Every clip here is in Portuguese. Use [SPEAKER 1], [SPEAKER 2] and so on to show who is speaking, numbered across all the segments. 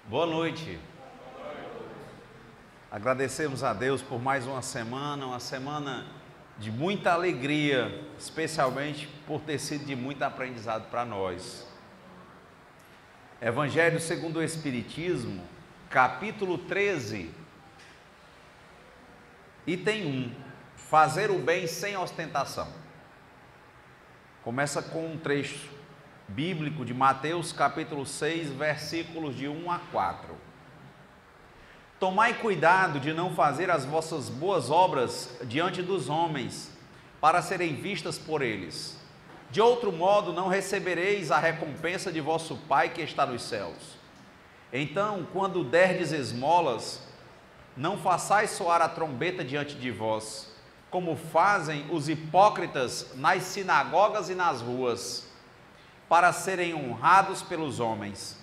[SPEAKER 1] Boa noite. Agradecemos a Deus por mais uma semana de muita alegria, especialmente por ter sido de muito aprendizado para nós. Evangelho segundo o Espiritismo, capítulo 13, item 1, fazer o bem sem ostentação. Começa com um trecho bíblico de Mateus capítulo 6, versículos de 1 a 4. Tomai cuidado de não fazer as vossas boas obras diante dos homens, para serem vistas por eles. De outro modo, não recebereis a recompensa de vosso Pai que está nos céus. Então, quando derdes esmolas, não façais soar a trombeta diante de vós, como fazem os hipócritas nas sinagogas e nas ruas, para serem honrados pelos homens.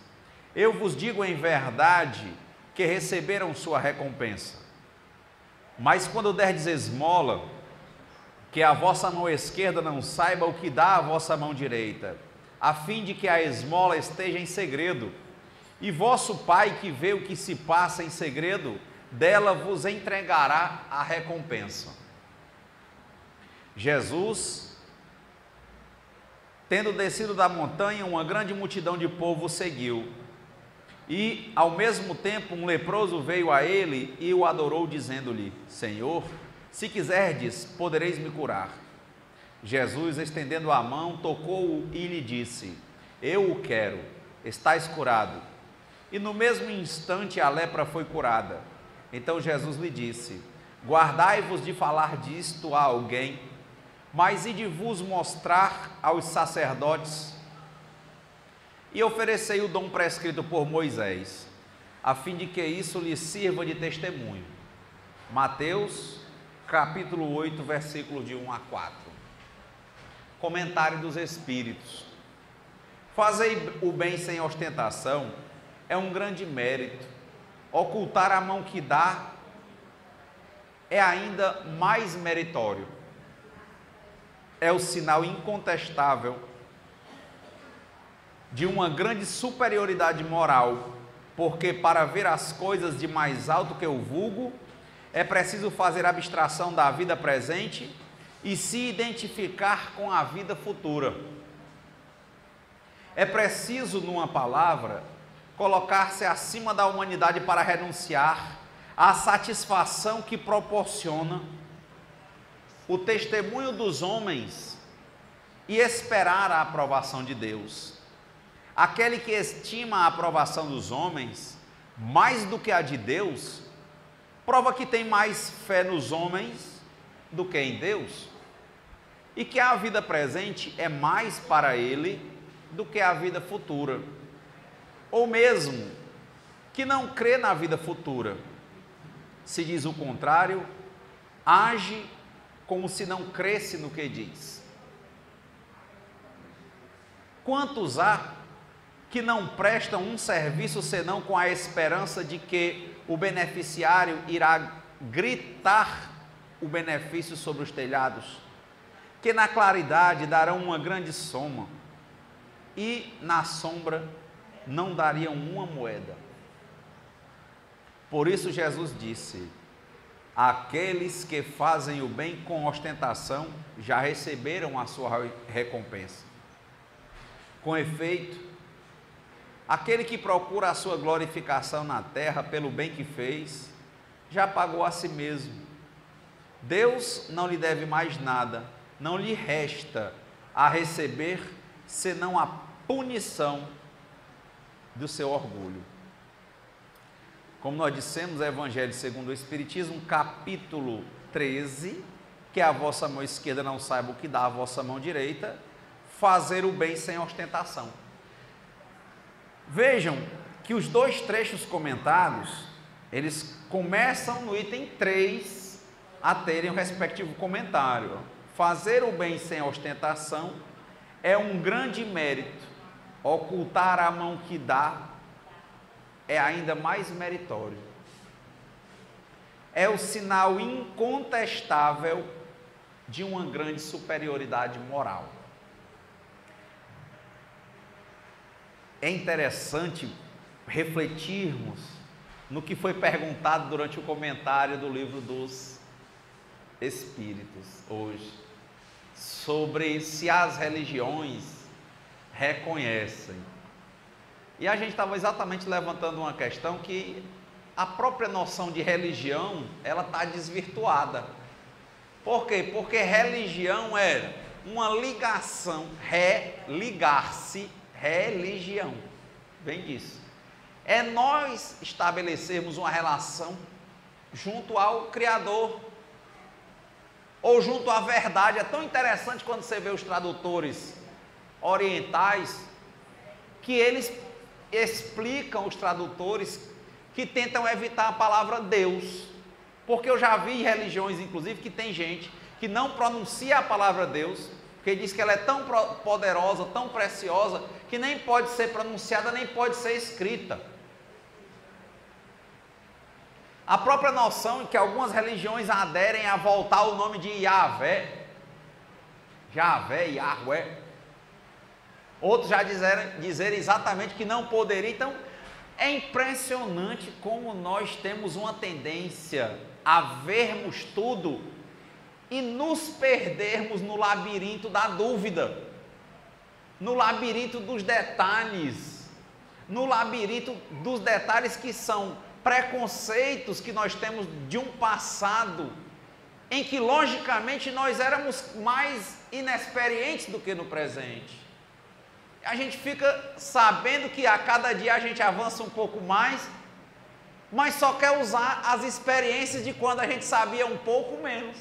[SPEAKER 1] Eu vos digo em verdade que receberam sua recompensa. Mas quando derdes esmola, que a vossa mão esquerda não saiba o que dá a vossa mão direita, a fim de que a esmola esteja em segredo, e vosso Pai que vê o que se passa em segredo, dela vos entregará a recompensa. Jesus, tendo descido da montanha, uma grande multidão de povo o seguiu. E, ao mesmo tempo, um leproso veio a ele e o adorou, dizendo-lhe: Senhor, se quiserdes, podereis me curar. Jesus, estendendo a mão, tocou-o e lhe disse: Eu o quero, estás curado. E no mesmo instante a lepra foi curada. Então Jesus lhe disse: Guardai-vos de falar disto a alguém, mas ide vos mostrar aos sacerdotes. E oferecei o dom prescrito por Moisés, a fim de que isso lhe sirva de testemunho. Mateus, capítulo 8, versículos de 1 a 4. Comentário dos Espíritos. Fazer o bem sem ostentação é um grande mérito. Ocultar a mão que dá é ainda mais meritório. É o sinal incontestável de uma grande superioridade moral, porque para ver as coisas de mais alto que o vulgo, é preciso fazer abstração da vida presente e se identificar com a vida futura. É preciso, numa palavra, colocar-se acima da humanidade para renunciar à satisfação que proporciona o testemunho dos homens e esperar a aprovação de Deus. Aquele que estima a aprovação dos homens mais do que a de Deus, prova que tem mais fé nos homens do que em Deus, e que a vida presente é mais para ele do que a vida futura, ou mesmo que não crê na vida futura. Se diz o contrário, age como se não cresce no que diz. Quantos há que não prestam um serviço senão com a esperança de que o beneficiário irá gritar o benefício sobre os telhados, que na claridade darão uma grande soma e na sombra não dariam uma moeda? Por isso Jesus disse: aqueles que fazem o bem com ostentação já receberam a sua recompensa. Com efeito, aquele que procura a sua glorificação na terra pelo bem que fez, já pagou a si mesmo. Deus não lhe deve mais nada, não lhe resta a receber senão a punição do seu orgulho. Como nós dissemos, é Evangelho segundo o Espiritismo, capítulo 13, que a vossa mão esquerda não saiba o que dá a vossa mão direita, fazer o bem sem ostentação. Vejam que os dois trechos comentados, eles começam no item 3 a terem o respectivo comentário. Fazer o bem sem ostentação é um grande mérito. Ocultar a mão que dá é ainda mais meritório. É o sinal incontestável de uma grande superioridade moral. É interessante refletirmos no que foi perguntado durante o comentário do livro dos Espíritos hoje, sobre se as religiões reconhecem. E a gente estava exatamente levantando uma questão que a própria noção de religião, ela está desvirtuada. Por quê? Porque religião é uma ligação, religar-se, religião, vem disso. É nós estabelecermos uma relação junto ao Criador, ou junto à verdade. É tão interessante quando você vê os tradutores orientais, que eles explicam, os tradutores, que tentam evitar a palavra Deus, porque eu já vi religiões, inclusive, que tem gente que não pronuncia a palavra Deus, porque diz que ela é tão poderosa, tão preciosa, que nem pode ser pronunciada, nem pode ser escrita. A própria noção em que algumas religiões aderem a voltar o nome de Yahvé, Yahvé, outros já dizerem exatamente que não poderia. Então, é impressionante como nós temos uma tendência a vermos tudo e nos perdermos no labirinto da dúvida, no labirinto dos detalhes, no labirinto dos detalhes que são preconceitos que nós temos de um passado em que logicamente nós éramos mais inexperientes do que no presente. A gente fica sabendo que a cada dia a gente avança um pouco mais, mas só quer usar as experiências de quando a gente sabia um pouco menos.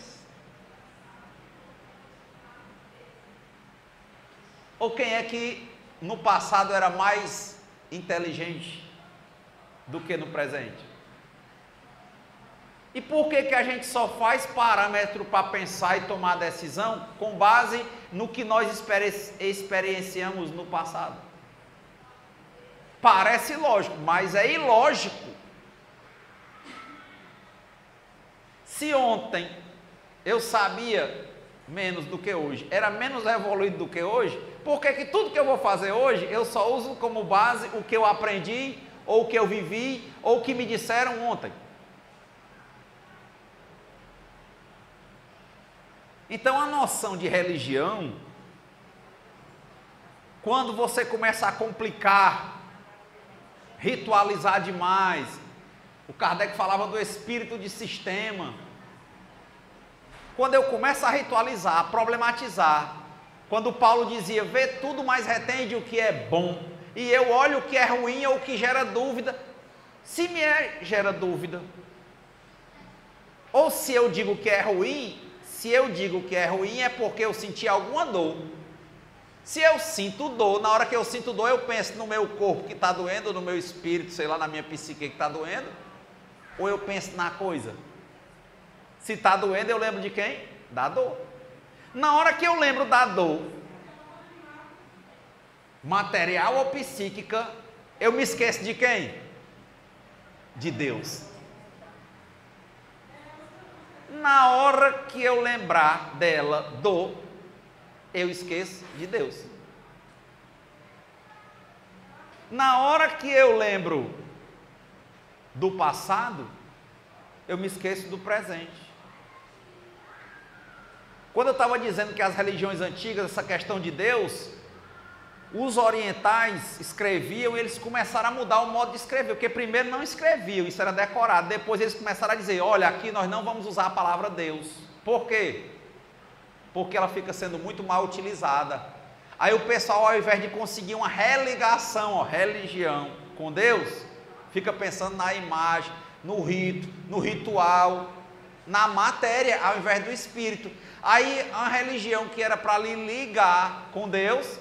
[SPEAKER 1] Ou quem é que no passado era mais inteligente do que no presente? E por que a gente só faz parâmetro para pensar e tomar decisão com base no que nós experienciamos no passado? Parece lógico, mas é ilógico. Se ontem eu sabia menos do que hoje, era menos evoluído do que hoje, por que tudo que eu vou fazer hoje, eu só uso como base o que eu aprendi, ou o que eu vivi, ou o que me disseram ontem? Então a noção de religião, quando você começa a complicar, ritualizar demais, o Kardec falava do espírito de sistema. Quando eu começo a ritualizar, a problematizar, quando Paulo dizia, vê tudo, mas retende o que é bom, e eu olho o que é ruim ou o que gera dúvida, se gera dúvida, ou se eu digo que é ruim, se eu digo que é ruim é porque eu senti alguma dor. Se eu sinto dor, na hora que eu sinto dor, eu penso no meu corpo que está doendo, no meu espírito, sei lá, na minha psique que está doendo, ou eu penso na coisa? Se está doendo, eu lembro de quem? Da dor. Na hora que eu lembro da dor, material ou psíquica, eu me esqueço de quem? De Deus. Na hora que eu lembrar dela, dor, eu esqueço de Deus. Na hora que eu lembro do passado, eu me esqueço do presente. Quando eu estava dizendo que as religiões antigas, essa questão de Deus, os orientais escreviam e eles começaram a mudar o modo de escrever, porque primeiro não escreviam, isso era decorado, depois eles começaram a dizer, olha, aqui nós não vamos usar a palavra Deus. Por quê? Porque ela fica sendo muito mal utilizada. Aí o pessoal, ao invés de conseguir uma religação, religião com Deus, fica pensando na imagem, no rito, no ritual, na matéria, ao invés do espírito. Aí a religião que era para lhe ligar com Deus,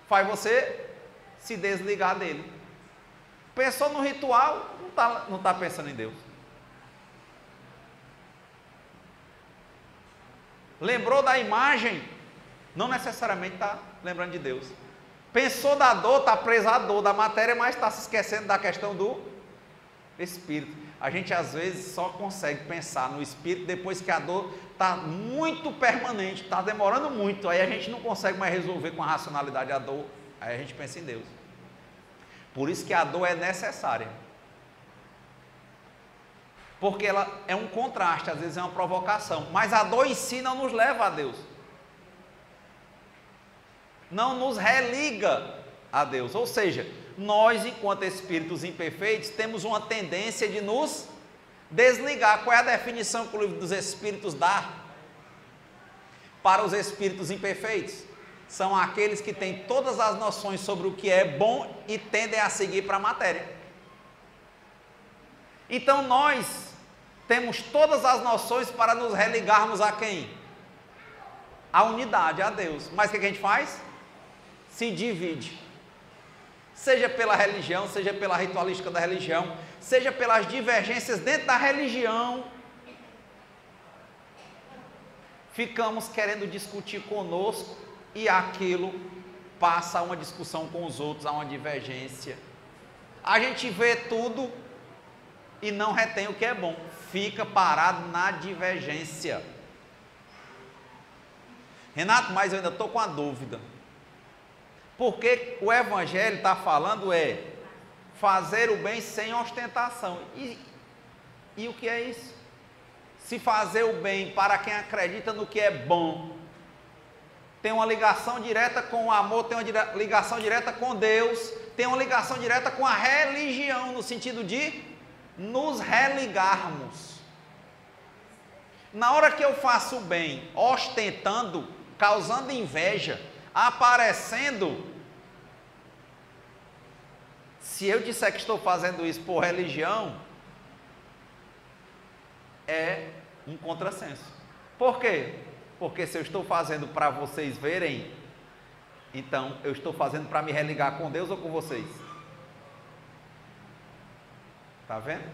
[SPEAKER 1] faz você se desligar dele. Pensou no ritual, não tá pensando em Deus. Lembrou da imagem, não necessariamente está lembrando de Deus. Pensou da dor, está preso à dor da matéria, mas está se esquecendo da questão do espírito. A gente às vezes só consegue pensar no espírito depois que a dor está muito permanente, está demorando muito, aí a gente não consegue mais resolver com a racionalidade a dor, aí a gente pensa em Deus. Por isso que a dor é necessária. Porque ela é um contraste, às vezes é uma provocação. Mas a dor em si não nos leva a Deus. Não nos religa a Deus. Ou seja, nós, enquanto espíritos imperfeitos, temos uma tendência de nos desligar. Qual é a definição que o livro dos Espíritos dá para os espíritos imperfeitos? São aqueles que têm todas as noções sobre o que é bom e tendem a seguir para a matéria. Então nós temos todas as noções para nos religarmos a quem? A unidade, a Deus. Mas o que a gente faz? Se divide. Seja pela religião, seja pela ritualística da religião, seja pelas divergências dentro da religião. Ficamos querendo discutir conosco e aquilo passa a uma discussão com os outros, a uma divergência. A gente vê tudo e não retém o que é bom, fica parado na divergência. Renato, mas eu ainda estou com a dúvida. Porque o Evangelho está falando fazer o bem sem ostentação. E o que é isso? Se fazer o bem para quem acredita no que é bom, tem uma ligação direta com o amor, tem uma ligação direta com Deus, tem uma ligação direta com a religião, no sentido de nos religarmos. Na hora que eu faço o bem, ostentando, causando inveja, aparecendo, se eu disser que estou fazendo isso por religião, é um contrassenso. Por quê? Porque se eu estou fazendo para vocês verem, então eu estou fazendo para me religar com Deus ou com vocês? Está vendo?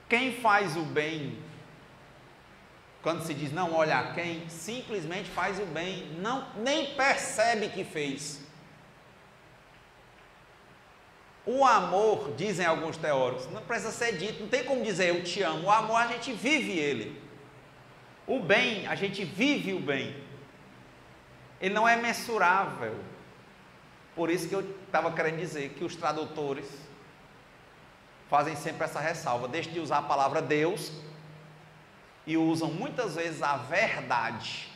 [SPEAKER 1] Quem faz o bem, quando se diz não olha a quem, simplesmente faz o bem, nem percebe que fez. O amor, dizem alguns teóricos, não precisa ser dito, não tem como dizer eu te amo. O amor a gente vive ele. O bem, a gente vive o bem. Ele não é mensurável. Por isso que eu estava querendo dizer que os tradutores fazem sempre essa ressalva, deixam de usar a palavra Deus e usam muitas vezes a verdade.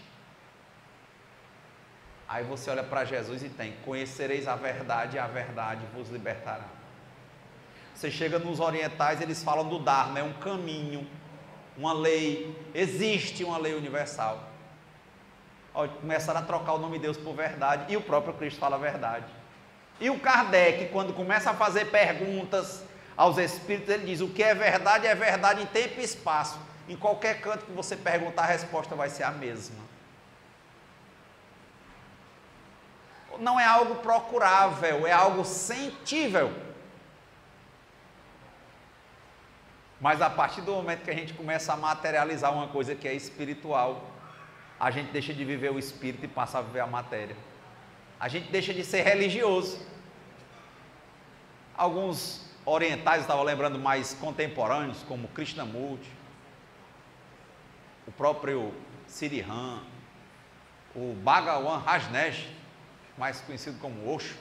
[SPEAKER 1] Aí você olha para Jesus e tem: conhecereis a verdade e a verdade vos libertará. Você chega nos orientais, eles falam do Dharma, é um caminho, uma lei, existe uma lei universal. Começaram a trocar o nome de Deus por verdade, e o próprio Cristo fala a verdade. E o Kardec, quando começa a fazer perguntas aos espíritos, ele diz: o que é verdade em tempo e espaço. Em qualquer canto que você perguntar, a resposta vai ser a mesma. Não é algo procurável, é algo sentível. Mas a partir do momento que a gente começa a materializar uma coisa que é espiritual, a gente deixa de viver o espírito e passa a viver a matéria. A gente deixa de ser religioso. Alguns orientais, eu estava lembrando mais contemporâneos, como Krishnamurti, o próprio Sirihan, o Bhagawan Rajneesh, mais conhecido como Osho,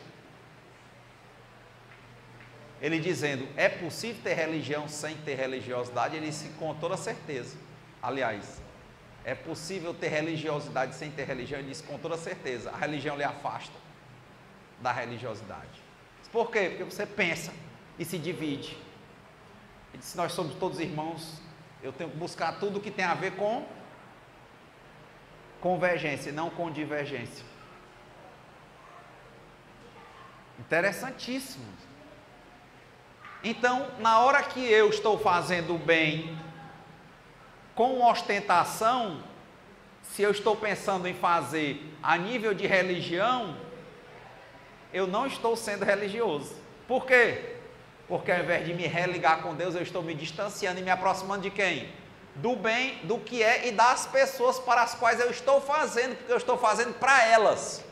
[SPEAKER 1] ele dizendo: é possível ter religião sem ter religiosidade? Ele disse com toda certeza. Aliás, é possível ter religiosidade sem ter religião? Ele disse com toda certeza. A religião lhe afasta da religiosidade. Por quê? Porque você pensa e se divide. Ele disse: nós somos todos irmãos, eu tenho que buscar tudo que tem a ver com convergência, não com divergência. Interessantíssimo. Então, na hora que eu estou fazendo o bem com ostentação, se eu estou pensando em fazer a nível de religião, eu não estou sendo religioso. Por quê? Porque ao invés de me religar com Deus, eu estou me distanciando e me aproximando de quem? Do bem, do que é e das pessoas para as quais eu estou fazendo, porque eu estou fazendo para elas.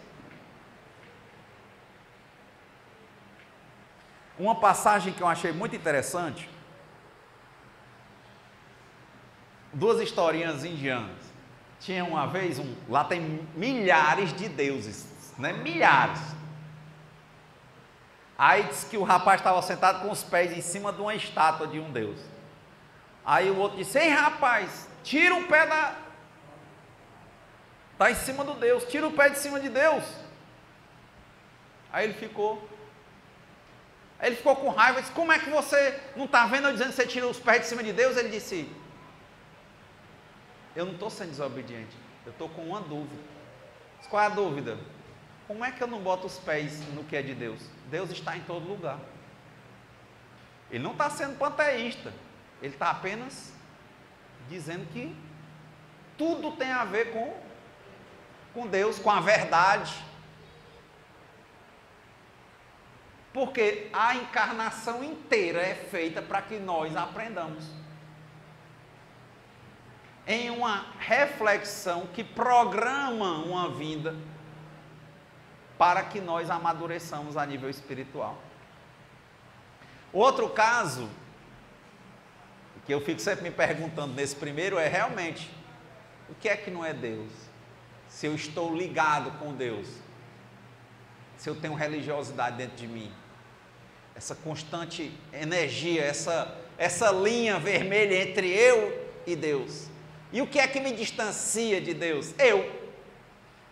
[SPEAKER 1] Uma passagem que eu achei muito interessante, duas historinhas indianas. Tinha uma vez lá tem milhares de deuses, né? Milhares. Aí disse que o rapaz estava sentado com os pés em cima de uma estátua de um deus. Aí o outro disse: ei, rapaz, tira o pé da... Está em cima do Deus, tira o pé de cima de Deus. Aí ele ficou com raiva, disse: como é que você não está vendo eu dizendo que você tira os pés de cima de Deus? Ele disse: eu não estou sendo desobediente, eu estou com uma dúvida. Disse: qual é a dúvida? Como é que eu não boto os pés no que é de Deus? Deus está em todo lugar. Ele não está sendo panteísta, ele está apenas dizendo que tudo tem a ver com Deus, com a verdade. Porque a encarnação inteira é feita para que nós aprendamos. Em uma reflexão que programa uma vinda para que nós amadureçamos a nível espiritual. Outro caso, que eu fico sempre me perguntando nesse primeiro, é realmente, o que é que não é Deus? Se eu estou ligado com Deus, se eu tenho religiosidade dentro de mim, essa constante energia, essa linha vermelha entre eu e Deus. E o que é que me distancia de Deus?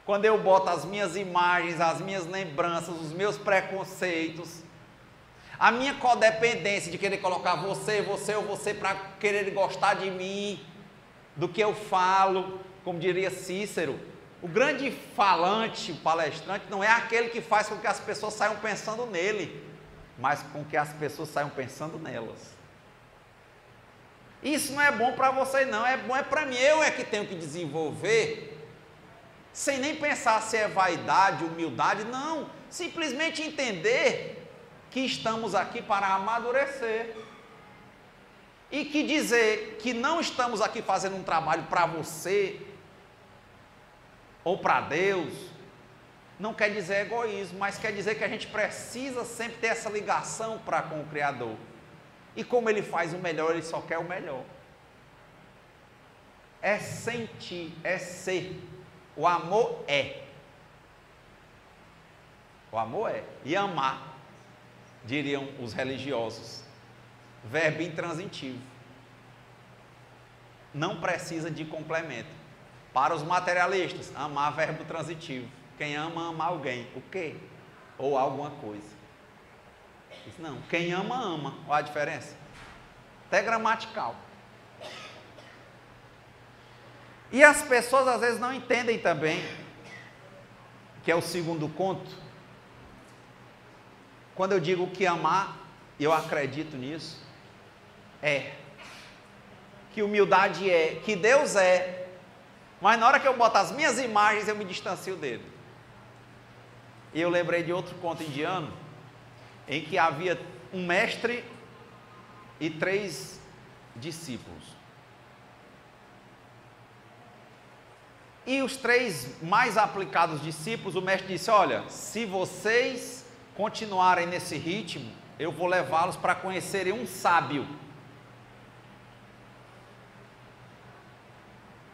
[SPEAKER 1] Quando eu boto as minhas imagens, as minhas lembranças, os meus preconceitos, a minha codependência de querer colocar você para querer gostar de mim, do que eu falo, como diria Cícero, o grande falante, o palestrante, não é aquele que faz com que as pessoas saiam pensando nele, mas com que as pessoas saiam pensando nelas. Isso não é bom para você não, é bom para mim, eu é que tenho que desenvolver, sem nem pensar se é vaidade, humildade, não, simplesmente entender que estamos aqui para amadurecer, e que dizer que não estamos aqui fazendo um trabalho para você, ou para Deus, não quer dizer egoísmo, mas quer dizer que a gente precisa sempre ter essa ligação para com o Criador, e como Ele faz o melhor, Ele só quer o melhor, é sentir, é ser, o amor é, e amar, diriam os religiosos, verbo intransitivo, não precisa de complemento. Para os materialistas, amar verbo transitivo, quem ama, ama alguém, o quê? Ou alguma coisa. Não, quem ama, ama, olha a diferença, até gramatical. E as pessoas às vezes não entendem também, que é o segundo conto, quando eu digo que amar, e eu acredito nisso, que humildade é, que Deus é, mas na hora que eu boto as minhas imagens, eu me distancio dele. E eu lembrei de outro conto indiano, em que havia um mestre e 3 discípulos. E os 3 mais aplicados discípulos, o mestre disse: olha, se vocês continuarem nesse ritmo, eu vou levá-los para conhecerem um sábio.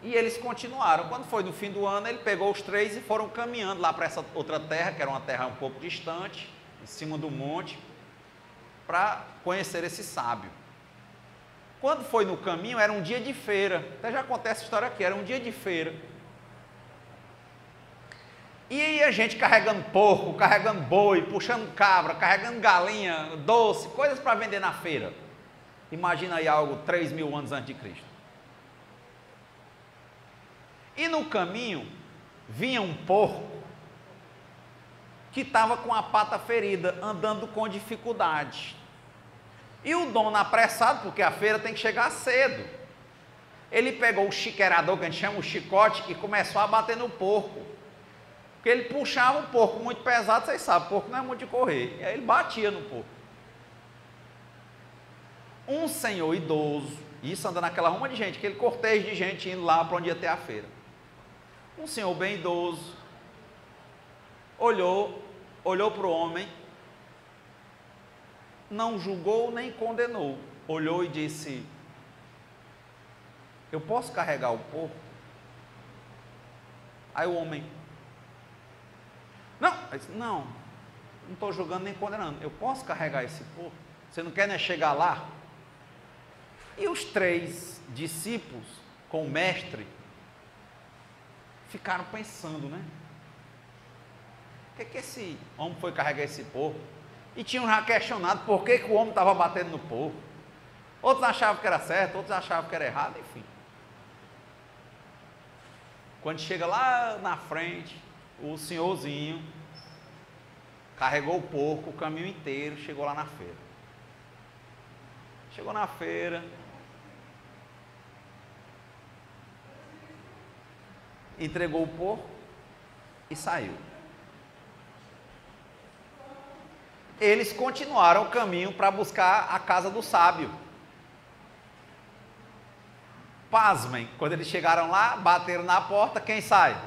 [SPEAKER 1] E eles continuaram. Quando foi no fim do ano, ele pegou os 3 e foram caminhando lá para essa outra terra, que era uma terra um pouco distante, em cima do monte, para conhecer esse sábio. Quando foi no caminho, era um dia de feira, até já acontece a história aqui, era um dia de feira. E aí a gente carregando porco, carregando boi, puxando cabra, carregando galinha, doce, coisas para vender na feira. Imagina aí algo 3.000 anos antes de Cristo. E no caminho, vinha um porco que estava com a pata ferida, andando com dificuldade. E o dono apressado, porque a feira tem que chegar cedo, ele pegou o chiqueirador, que a gente chama o chicote, e começou a bater no porco. Porque ele puxava o porco muito pesado, vocês sabem, o porco não é muito de correr. E aí ele batia no porco. Um senhor idoso, isso anda naquela ruma de gente, aquele cortejo de gente indo lá para onde ia ter a feira. Um senhor bem idoso, olhou para o homem, não julgou nem condenou, olhou e disse: eu posso carregar o porco? Aí o homem: não, não estou julgando nem condenando, eu posso carregar esse porco? Você não quer nem chegar lá? E os 3 discípulos com o mestre ficaram pensando, né? Por que esse homem foi carregar esse porco? E tinham já questionado por que o homem estava batendo no porco. Outros achavam que era certo, outros achavam que era errado, enfim. Quando chega lá na frente, o senhorzinho carregou o porco o caminho inteiro, chegou lá na feira. Chegou na feira, entregou o porco e saiu. Eles continuaram o caminho para buscar a casa do sábio. Pasmem, quando eles chegaram lá, bateram na porta, quem sai?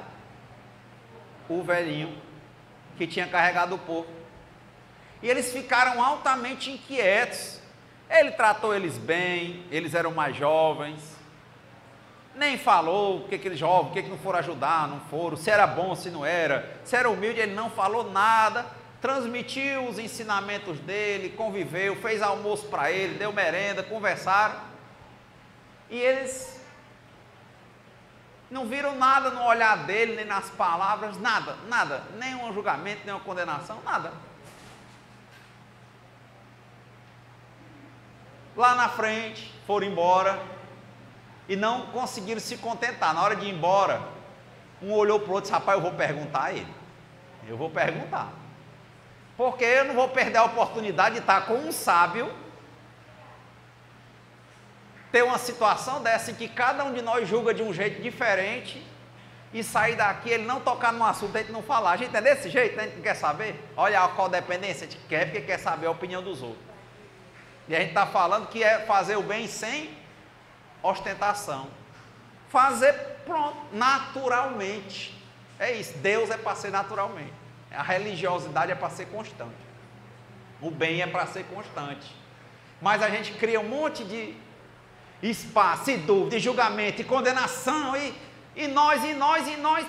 [SPEAKER 1] O velhinho que tinha carregado o porco. E eles ficaram altamente inquietos. Ele tratou eles bem, eles eram mais jovens, nem falou o que eles jovens, o que não foram ajudar, não foram, se era bom, se não era, se era humilde, ele não falou nada, transmitiu os ensinamentos dele, conviveu, fez almoço para ele, deu merenda, conversaram, e eles não viram nada no olhar dele, nem nas palavras, nada, nada, nenhum julgamento, nenhuma condenação, nada. Lá na frente, foram embora e não conseguiram se contentar. Na hora de ir embora, um olhou para o outro e disse: rapaz, eu vou perguntar a ele. Eu vou perguntar. Porque eu não vou perder a oportunidade de estar com um sábio, ter uma situação dessa em que cada um de nós julga de um jeito diferente e sair daqui, ele não tocar num assunto, a gente não falar. A gente é desse jeito, a gente não quer saber. Olha a qual dependência a gente quer, porque quer saber a opinião dos outros. E a gente está falando que é fazer o bem sem ostentação. Fazer, pronto, naturalmente. É isso, Deus é para ser naturalmente. A religiosidade é para ser constante. O bem é para ser constante. Mas a gente cria um monte de espaço, e dúvida, e julgamento, e condenação, e nós,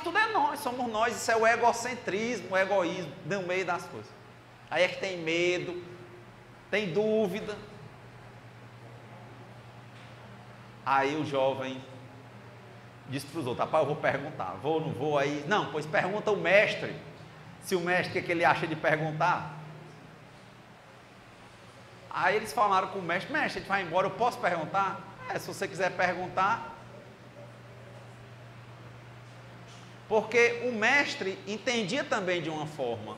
[SPEAKER 1] tudo é nós, somos nós. Isso é o egocentrismo, o egoísmo no meio das coisas. Aí é que tem medo, tem dúvida. Aí o jovem disse para os outros: rapaz, eu vou perguntar, vou ou não vou? Aí, não, pois pergunta o mestre, se o mestre, o que ele acha de perguntar. Aí eles falaram com o mestre: mestre, a gente vai embora, eu posso perguntar? Se você quiser perguntar. Porque o mestre entendia também de uma forma.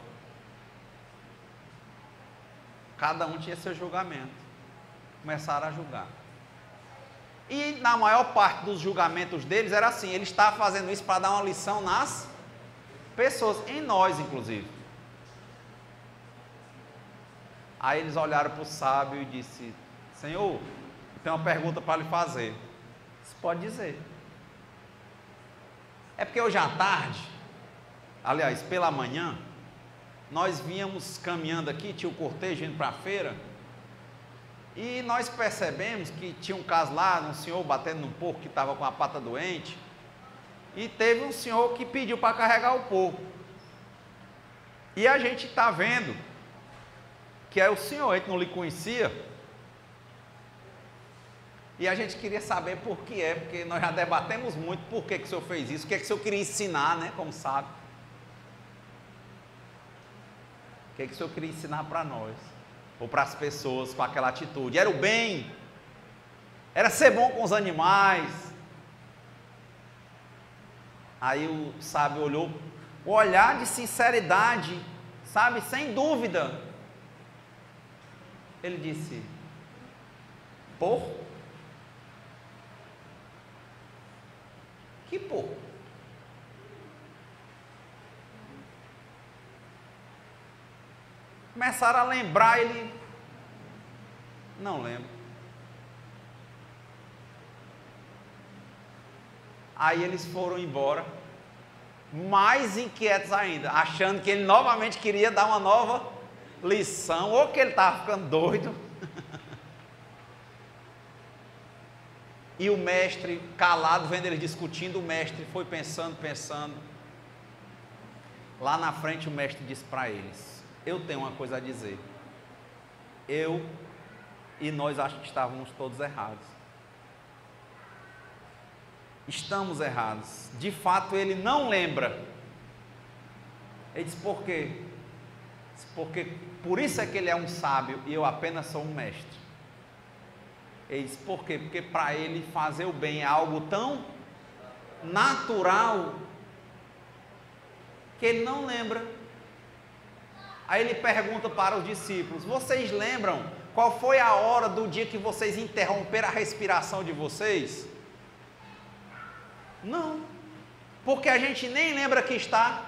[SPEAKER 1] Cada um tinha seu julgamento. Começaram a julgar. E na maior parte dos julgamentos deles era assim: ele estava fazendo isso para dar uma lição nas pessoas, em nós inclusive. Aí eles olharam para o sábio e disse: Senhor, eu tenho uma pergunta para lhe fazer. Você pode dizer. É porque hoje à tarde, aliás, pela manhã, nós vínhamos caminhando aqui, tinha o cortejo indo para a feira, e nós percebemos que tinha um caso lá, um senhor batendo num porco que estava com a pata doente, e teve um senhor que pediu para carregar o porco. E a gente está vendo que é o senhor, a gente não lhe conhecia, e a gente queria saber por que é, porque nós já debatemos muito por que o senhor fez isso, o que o senhor queria ensinar, né, como sabe. O que o senhor queria ensinar para nós, ou para as pessoas com aquela atitude? Era o bem? Era ser bom com os animais? Aí o sábio olhou, o olhar de sinceridade, sabe, sem dúvida. Ele disse: porco? Que porco? Começaram a lembrar, ele não lembra. Aí eles foram embora, mais inquietos ainda, achando que ele novamente queria dar uma nova lição, ou que ele estava ficando doido. E o mestre, calado, vendo eles discutindo, o mestre foi pensando. Lá na frente o mestre disse para eles: eu tenho uma coisa a dizer. Eu e nós acho que estávamos todos errados. Estamos errados. De fato, ele não lembra. Ele diz, por quê? Porque por isso é que ele é um sábio e eu apenas sou um mestre. Ele diz, por quê? Porque para ele fazer o bem é algo tão natural que ele não lembra. Aí ele pergunta para os discípulos, vocês lembram qual foi a hora do dia que vocês interromperam a respiração de vocês? Não, porque a gente nem lembra que está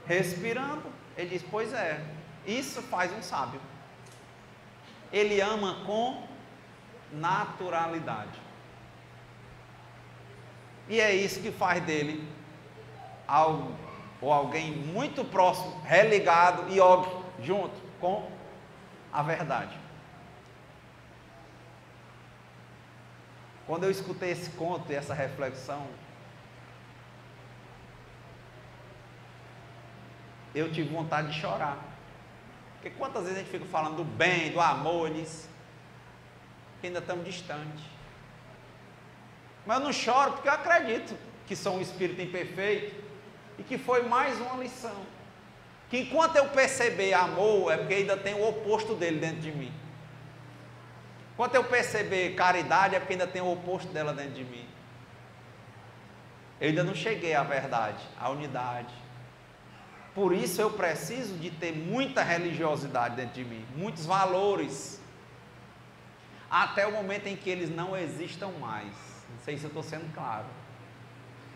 [SPEAKER 1] respirando. Ele diz, pois é, isso faz um sábio. Ele ama com naturalidade. E é isso que faz dele algo, ou alguém muito próximo, religado e óbvio, junto com a verdade. Quando eu escutei esse conto e essa reflexão, eu tive vontade de chorar. Porque quantas vezes a gente fica falando do bem, do amor, diz que ainda estamos distantes. Mas eu não choro porque eu acredito que sou um espírito imperfeito e que foi mais uma lição. Que enquanto eu perceber amor, é porque ainda tem o oposto dele dentro de mim. Enquanto eu perceber caridade, é porque ainda tem o oposto dela dentro de mim. Eu ainda não cheguei à verdade, à unidade. Por isso eu preciso de ter muita religiosidade dentro de mim, muitos valores, até o momento em que eles não existam mais. Não sei se eu estou sendo claro.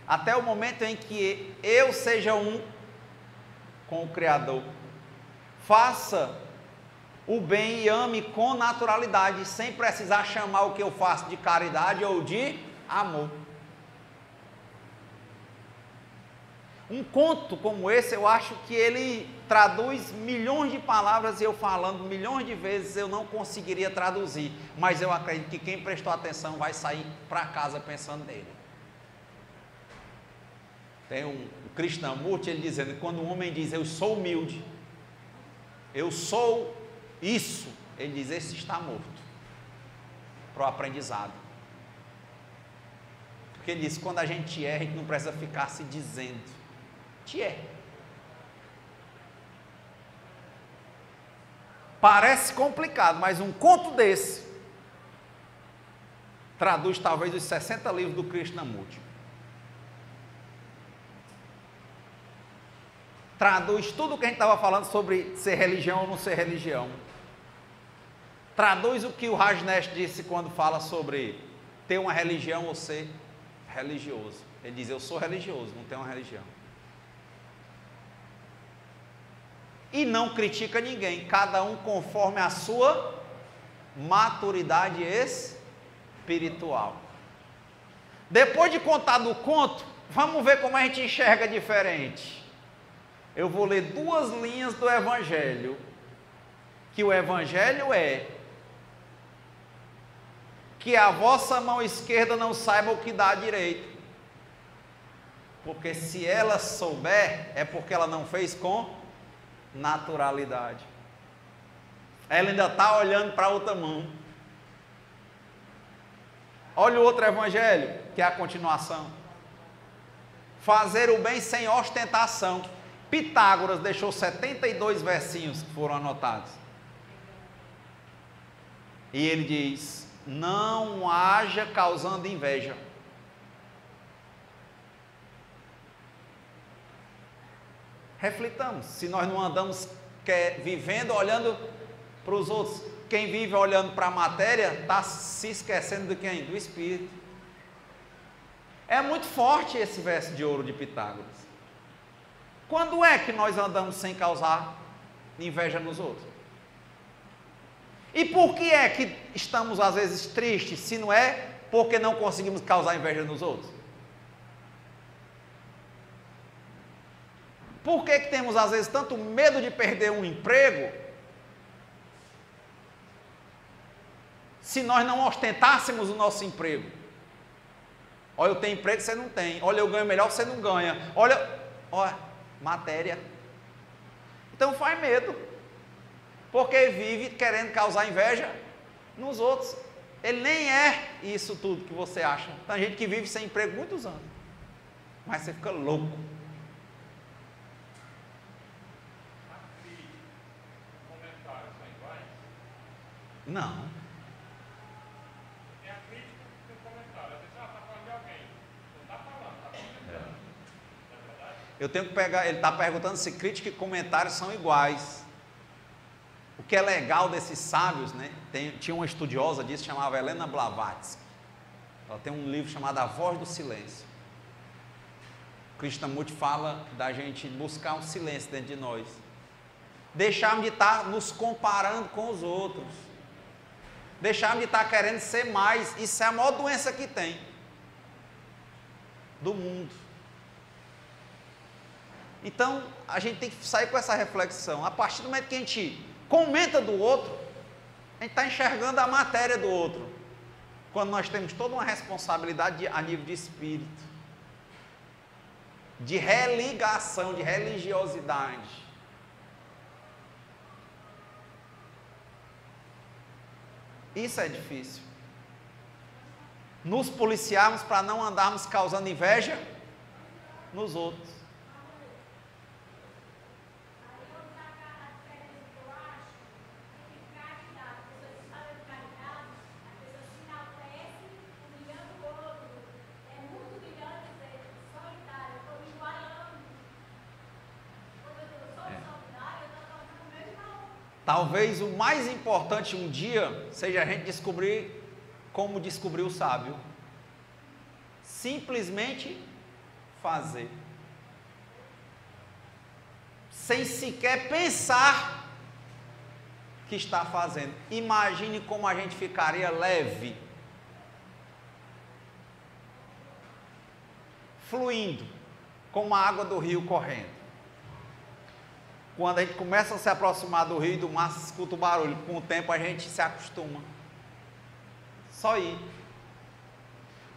[SPEAKER 1] Até o momento em que eu seja um com o Criador. Faça o bem e ame com naturalidade, sem precisar chamar o que eu faço de caridade ou de amor. Um conto como esse, eu acho que ele traduz milhões de palavras e eu falando milhões de vezes eu não conseguiria traduzir, mas eu acredito que quem prestou atenção vai sair para casa pensando nele. Tem o Krishnamurti, ele dizendo que quando um homem diz, eu sou humilde, eu sou isso, ele diz, esse está morto para o aprendizado. Porque ele diz, quando a gente erra, a gente não precisa ficar se dizendo, te erra. Parece complicado, mas um conto desse traduz talvez os 60 livros do Krishnamurti. Traduz tudo o que a gente estava falando sobre ser religião ou não ser religião. Traduz o que o Rajneesh disse quando fala sobre ter uma religião ou ser religioso. Ele diz, eu sou religioso, não tenho uma religião. E não critica ninguém, cada um conforme a sua maturidade espiritual. Depois de contar do conto, vamos ver como a gente enxerga diferente. Eu vou ler 2 linhas do Evangelho, que o Evangelho é que a vossa mão esquerda não saiba o que dá à direita, porque se ela souber, é porque ela não fez com naturalidade, ela ainda está olhando para a outra mão. Olha o outro Evangelho, que é a continuação, fazer o bem sem ostentação. Pitágoras deixou 72 versinhos que foram anotados. E ele diz, não haja causando inveja. Reflitamos, se nós não andamos vivendo olhando para os outros, quem vive olhando para a matéria está se esquecendo de quem? Do Espírito. É muito forte esse verso de ouro de Pitágoras. Quando é que nós andamos sem causar inveja nos outros? E por que é que estamos às vezes tristes, se não é porque não conseguimos causar inveja nos outros? Por que que temos às vezes tanto medo de perder um emprego, se nós não ostentássemos o nosso emprego? Olha, eu tenho emprego, você não tem. Olha, eu ganho melhor, você não ganha. Olha, matéria. Então faz medo, porque vive querendo causar inveja nos outros. Ele nem é isso tudo que você acha. Tem gente que vive sem emprego muitos anos, mas você fica louco. Não.
[SPEAKER 2] É a crítica e o comentário. Às vezes está falando de alguém. Não está falando, está comentando. Não é verdade?
[SPEAKER 1] Eu tenho que pegar, ele está perguntando se crítica e comentário são iguais. O que é legal desses sábios, né? Tinha uma estudiosa disso, chamava Helena Blavatsky. Ela tem um livro chamado A Voz do Silêncio. Krishnamurti fala da gente buscar um silêncio dentro de nós. Deixarmos de estar nos comparando com os outros. Deixarmos de estar querendo ser mais. Isso é a maior doença que tem do mundo. Então, a gente tem que sair com essa reflexão. A partir do momento que a gente comenta do outro, a gente está enxergando a matéria do outro. Quando nós temos toda uma responsabilidade a nível de espírito, de religação, de religiosidade. Isso é difícil. Nos policiarmos para não andarmos causando inveja nos outros. Talvez o mais importante um dia seja a gente descobrir como descobrir o sábio. Simplesmente fazer. Sem sequer pensar que está fazendo. Imagine como a gente ficaria leve. Fluindo, como a água do rio correndo. Quando a gente começa a se aproximar do rio e do mar, escuta o barulho. Com o tempo a gente se acostuma. Só ir.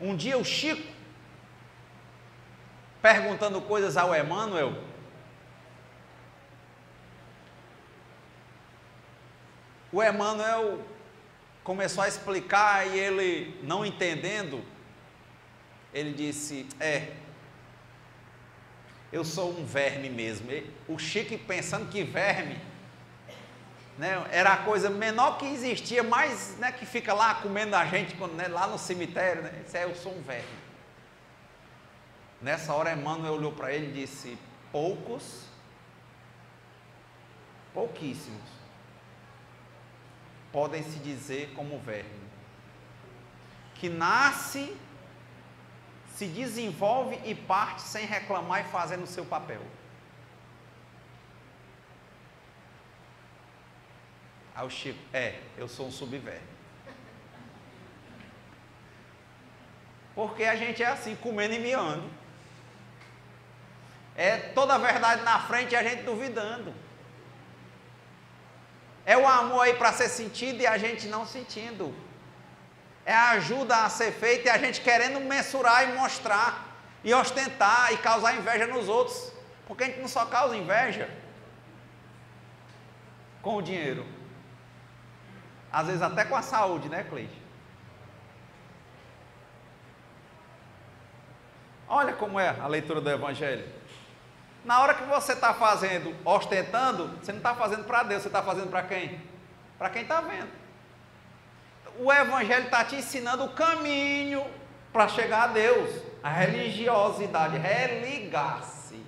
[SPEAKER 1] Um dia o Chico, perguntando coisas ao Emmanuel, o Emmanuel começou a explicar e ele, não entendendo, ele disse, eu sou um verme mesmo. O Chico pensando que verme, né, era a coisa menor que existia, mas, né, que fica lá comendo a gente, né, lá no cemitério, né, disse, eu sou um verme. Nessa hora Emmanuel olhou para ele e disse, pouquíssimos, podem se dizer como verme, que nasce, se desenvolve e parte sem reclamar e fazendo o seu papel. Aí o Chico, eu sou um subverme. Porque a gente é assim, comendo e miando. É toda a verdade na frente e a gente duvidando. É o amor aí para ser sentido e a gente não sentindo. É a ajuda a ser feita e a gente querendo mensurar e mostrar, e ostentar e causar inveja nos outros. Porque a gente não só causa inveja com o dinheiro. Às vezes até com a saúde, né, Cleide? Olha como é a leitura do Evangelho. Na hora que você está fazendo, ostentando, você não está fazendo para Deus, você está fazendo para quem? Para quem está vendo. O Evangelho está te ensinando o caminho para chegar a Deus. A religiosidade, religar-se.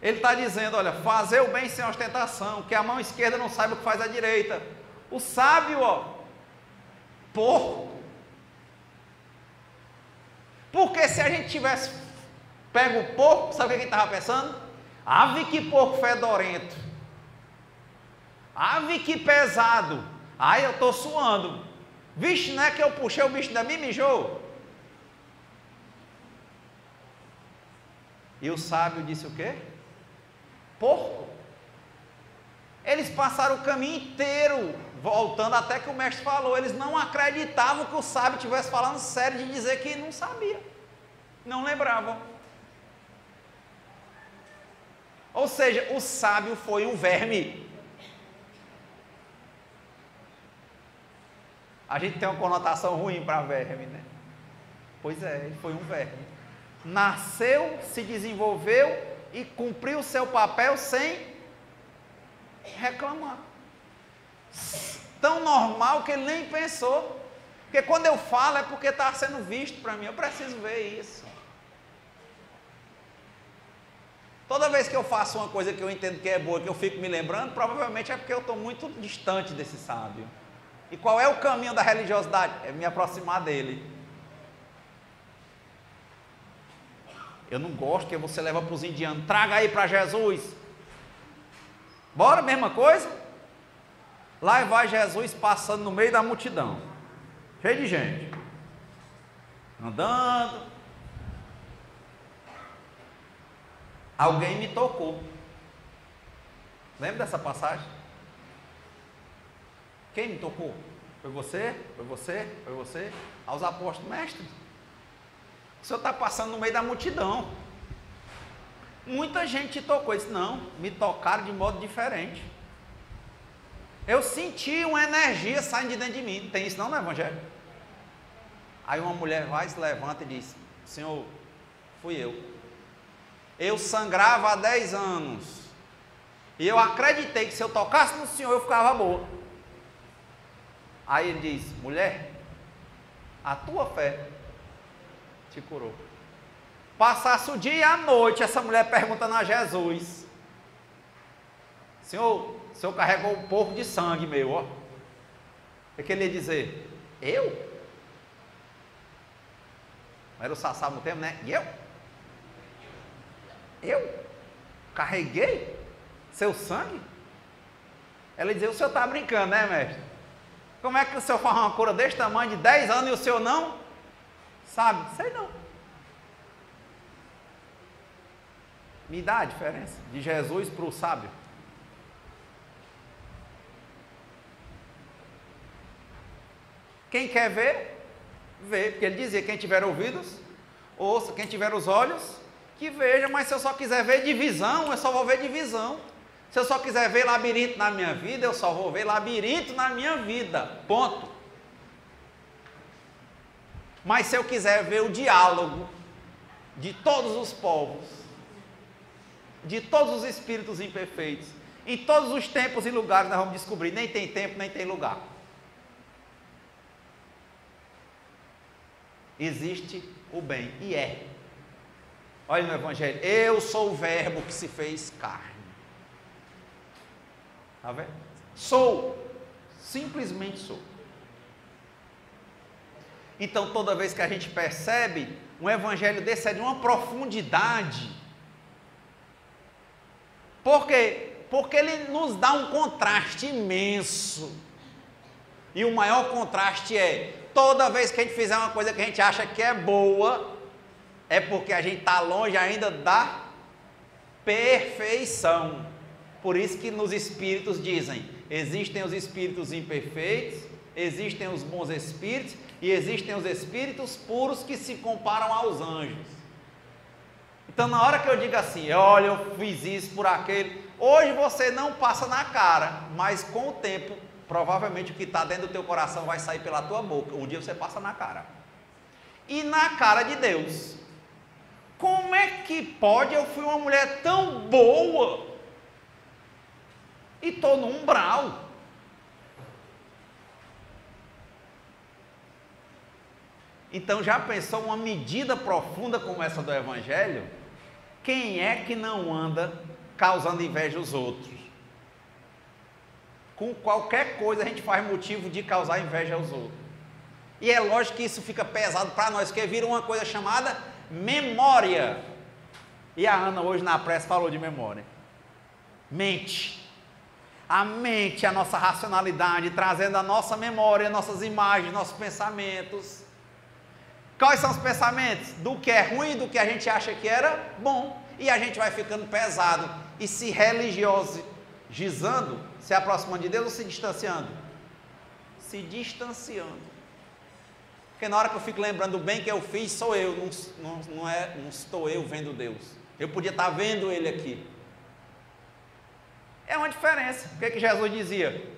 [SPEAKER 1] Ele está dizendo, olha, fazer o bem sem ostentação, que a mão esquerda não saiba o que faz a direita. O sábio, porco. Porque se a gente tivesse pego o porco, sabe o que a gente estava pensando? Ave que porco fedorento. Ave que pesado. Ai, eu estou suando. Vixe, não é que eu puxei o bicho da mim, mijou? E o sábio disse o quê? Porco. Eles passaram o caminho inteiro voltando até que o mestre falou. Eles não acreditavam que o sábio estivesse falando sério de dizer que não sabia. Não lembravam. Ou seja, o sábio foi um verme. A gente tem uma conotação ruim para verme, né? Pois é, ele foi um verme. Nasceu, se desenvolveu e cumpriu o seu papel sem reclamar. Tão normal que ele nem pensou. Porque quando eu falo é porque está sendo visto para mim. Eu preciso ver isso. Toda vez que eu faço uma coisa que eu entendo que é boa, que eu fico me lembrando, provavelmente é porque eu estou muito distante desse sábio. E qual é o caminho da religiosidade? É me aproximar dele. Eu não gosto que você leva para os indianos, traga aí para Jesus. Bora, mesma coisa? Lá vai Jesus passando no meio da multidão, cheio de gente, andando. Alguém me tocou. Lembra dessa passagem? Quem me tocou? Foi você? Foi você? Foi você? Aos apóstolos, mestre. O senhor está passando no meio da multidão. Muita gente te tocou. Eu disse, não, me tocaram de modo diferente. Eu senti uma energia saindo de dentro de mim. Tem isso não no Evangelho? Aí uma mulher vai, se levanta e diz, Senhor, fui eu. Eu sangrava há 10 anos. E eu acreditei que se eu tocasse no Senhor, eu ficava boa. Aí ele diz, mulher, a tua fé te curou. Passasse o dia e a noite, essa mulher perguntando a Jesus, Senhor, o Senhor carregou um pouco de sangue meu, ó. O que ele ia dizer? Eu? Não era o Sassá no tempo, né? E eu? Eu? Carreguei seu sangue? Ela ia dizer, o senhor está brincando, né, mestre? Como é que o senhor faz uma cura desse tamanho de 10 anos e o senhor não? Sabe? Sei não. Me dá a diferença de Jesus para o sábio. Quem quer ver, vê. Porque ele dizia, quem tiver ouvidos, ouça. Quem tiver os olhos, que veja. Mas se eu só quiser ver divisão, eu só vou ver divisão. Se eu só quiser ver labirinto na minha vida, eu só vou ver labirinto na minha vida. Ponto. Mas se eu quiser ver o diálogo de todos os povos, de todos os espíritos imperfeitos, em todos os tempos e lugares, nós vamos descobrir, nem tem tempo, nem tem lugar. Existe o bem, e é. Olha no Evangelho, eu sou o verbo que se fez carne. Está vendo? Sou, simplesmente sou. Então, toda vez que a gente percebe, um evangelho desse é de uma profundidade. Por quê? Porque ele nos dá um contraste imenso. E o maior contraste é, toda vez que a gente fizer uma coisa que a gente acha que é boa, é porque a gente está longe ainda da perfeição. Por isso que nos espíritos dizem, existem os espíritos imperfeitos, existem os bons espíritos, e existem os espíritos puros que se comparam aos anjos. Então, na hora que eu digo assim, olha, eu fiz isso por aquele, hoje você não passa na cara, mas com o tempo, provavelmente o que está dentro do teu coração vai sair pela tua boca. Um dia você passa na cara. E na cara de Deus. Como é que pode? Eu fui uma mulher tão boa e estou no umbral. Então, já pensou uma medida profunda como essa do Evangelho? Quem é que não anda causando inveja aos outros? Com qualquer coisa a gente faz motivo de causar inveja aos outros. E é lógico que isso fica pesado para nós, porque vira uma coisa chamada memória. E a Ana hoje na prece falou de memória. Mente. A mente, a nossa racionalidade, trazendo a nossa memória, nossas imagens, nossos pensamentos. Quais são os pensamentos? Do que é ruim, do que a gente acha que era bom. E a gente vai ficando pesado e se religiosizando, se aproximando de Deus ou se distanciando? Se distanciando. Porque na hora que eu fico lembrando do bem que eu fiz, sou eu, não estou eu vendo Deus. Eu podia estar vendo Ele aqui. É uma diferença. O que que Jesus dizia?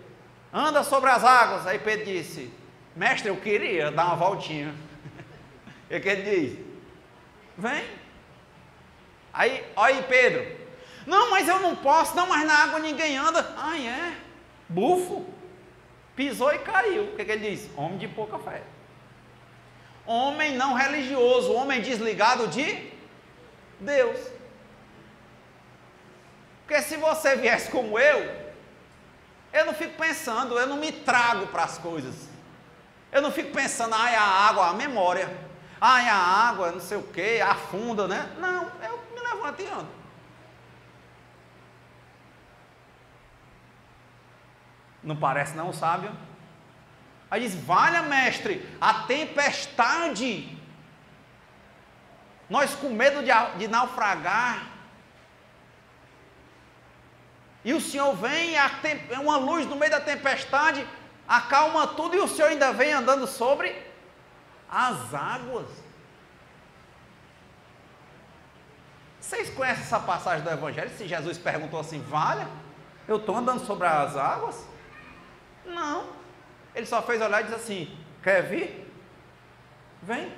[SPEAKER 1] Anda sobre as águas. Aí Pedro disse: mestre, eu queria dar uma voltinha. O que ele diz? Vem. Aí, olha aí Pedro: não, mas eu não posso, não, mas na água ninguém anda. Ai, é? Bufo. Pisou e caiu. O que que ele diz? Homem de pouca fé. Homem não religioso, homem desligado de Deus. Porque se você viesse como eu não fico pensando, eu não me trago para as coisas. Eu não fico pensando, ai, a água, a memória. Ai, a água, não sei o que, afunda, né? Não, eu me levanto e ando. Não parece não, sábio? Aí diz: valha, mestre, a tempestade. Nós com medo de naufragar. E o Senhor vem, uma luz no meio da tempestade, acalma tudo, e o Senhor ainda vem andando sobre as águas. Vocês conhecem essa passagem do Evangelho? Se Jesus perguntou assim: valha, eu estou andando sobre as águas? Não. Ele só fez olhar e disse assim: quer vir? Vem.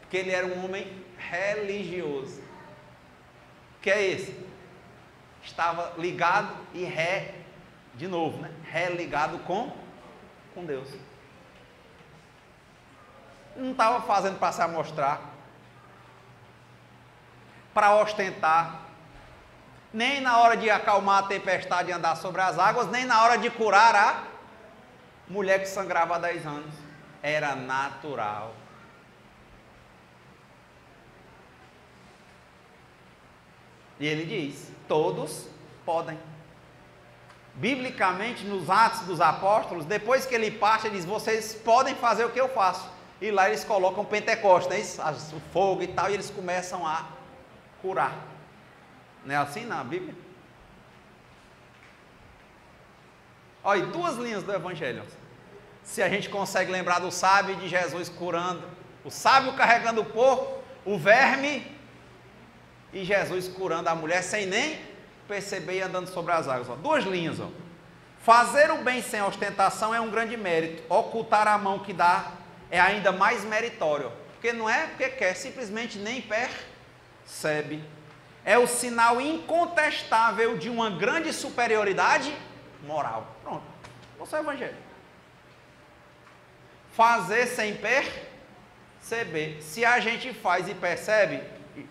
[SPEAKER 1] Porque ele era um homem religioso. Que é esse? Estava ligado e de novo, né? Religado com Deus. Não estava fazendo para se amostrar, para ostentar, nem na hora de acalmar a tempestade e andar sobre as águas, nem na hora de curar a mulher que sangrava há 10 anos. Era natural. E ele diz: todos podem. Biblicamente, nos Atos dos Apóstolos, depois que ele parte, ele diz: vocês podem fazer o que eu faço. E lá eles colocam Pentecostes, né? O fogo e tal, e eles começam a curar. Não é assim na Bíblia? Olha, 2 linhas do Evangelho. Se a gente consegue lembrar do sábio de Jesus curando, o sábio carregando o porco, o verme, e Jesus curando a mulher sem nem perceber e andando sobre as águas. Ó. 2 linhas. Ó. Fazer o bem sem ostentação é um grande mérito. Ocultar a mão que dá é ainda mais meritório. Porque não é porque quer, simplesmente nem percebe. É o sinal incontestável de uma grande superioridade moral. Pronto. Esse é o Evangelho. Fazer sem perceber. Se a gente faz e percebe,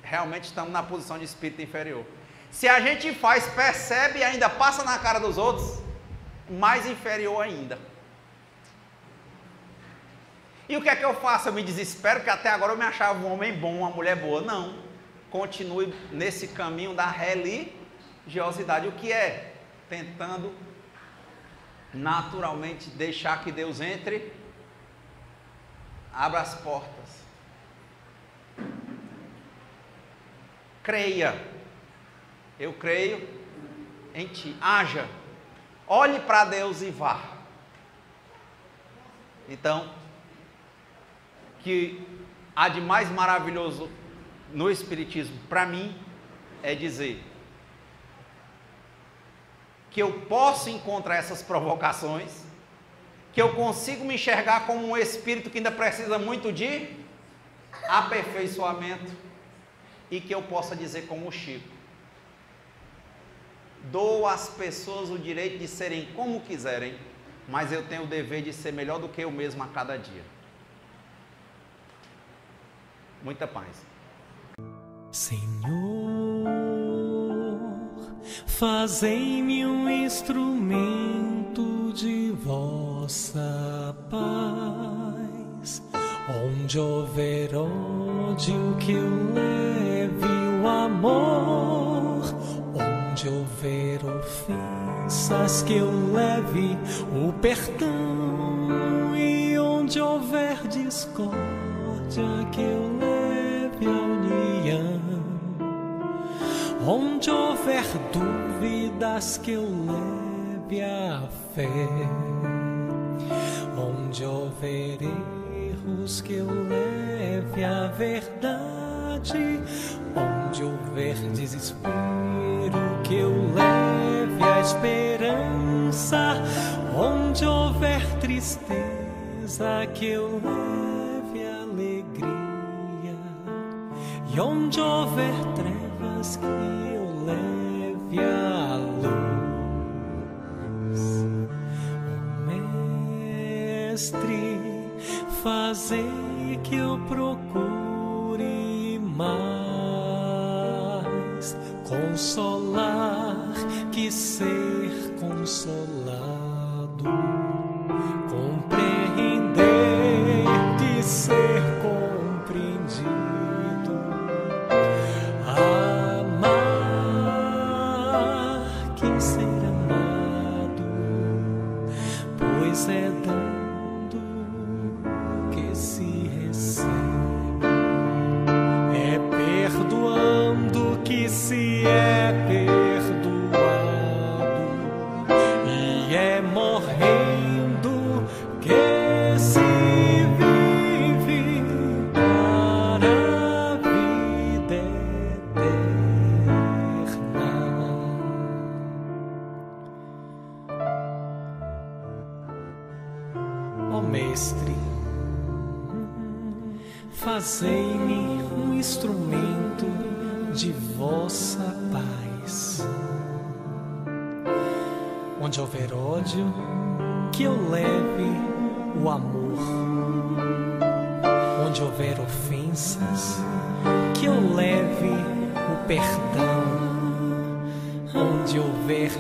[SPEAKER 1] realmente estamos na posição de espírito inferior. Se a gente faz, percebe e ainda passa na cara dos outros, mais inferior ainda. E o que é que eu faço? Eu me desespero, que até agora eu me achava um homem bom, uma mulher boa. Não. Continue nesse caminho da religiosidade. O que é? Tentando naturalmente deixar que Deus entre, abra as portas. Creia. Eu creio em ti. Haja. Olhe para Deus e vá. Então, que há de mais maravilhoso no Espiritismo, para mim, é dizer que eu posso encontrar essas provocações, que eu consigo me enxergar como um espírito que ainda precisa muito de aperfeiçoamento, e que eu possa dizer como o Chico: dou às pessoas o direito de serem como quiserem, mas eu tenho o dever de ser melhor do que eu mesmo a cada dia. Muita paz.
[SPEAKER 3] Senhor, fazei-me um instrumento de vossa paz. Onde houver ódio, que eu leve o amor. Onde houver ofensas, que eu leve o perdão. E onde houver discórdia, que eu leve a união. Onde houver dúvidas, que eu leve a fé. Onde houver erros, que eu leve a verdade. Onde houver desespero, esperança. Onde houver tristeza, que eu leve alegria. E onde houver trevas, que eu leve a luz. Mestre, fazei que eu procure mais consolar que ser consolado, compreender que ser compreendido, amar que ser amado, pois é dando que se recebe, é perdoando que se é perdoado, e é morrendo que se vive para a vida eterna. Ó Mestre, fazei-me um instrumento de vossa paz. Onde houver ódio, que eu leve o amor. Onde houver ofensas, que eu leve o perdão. Onde houver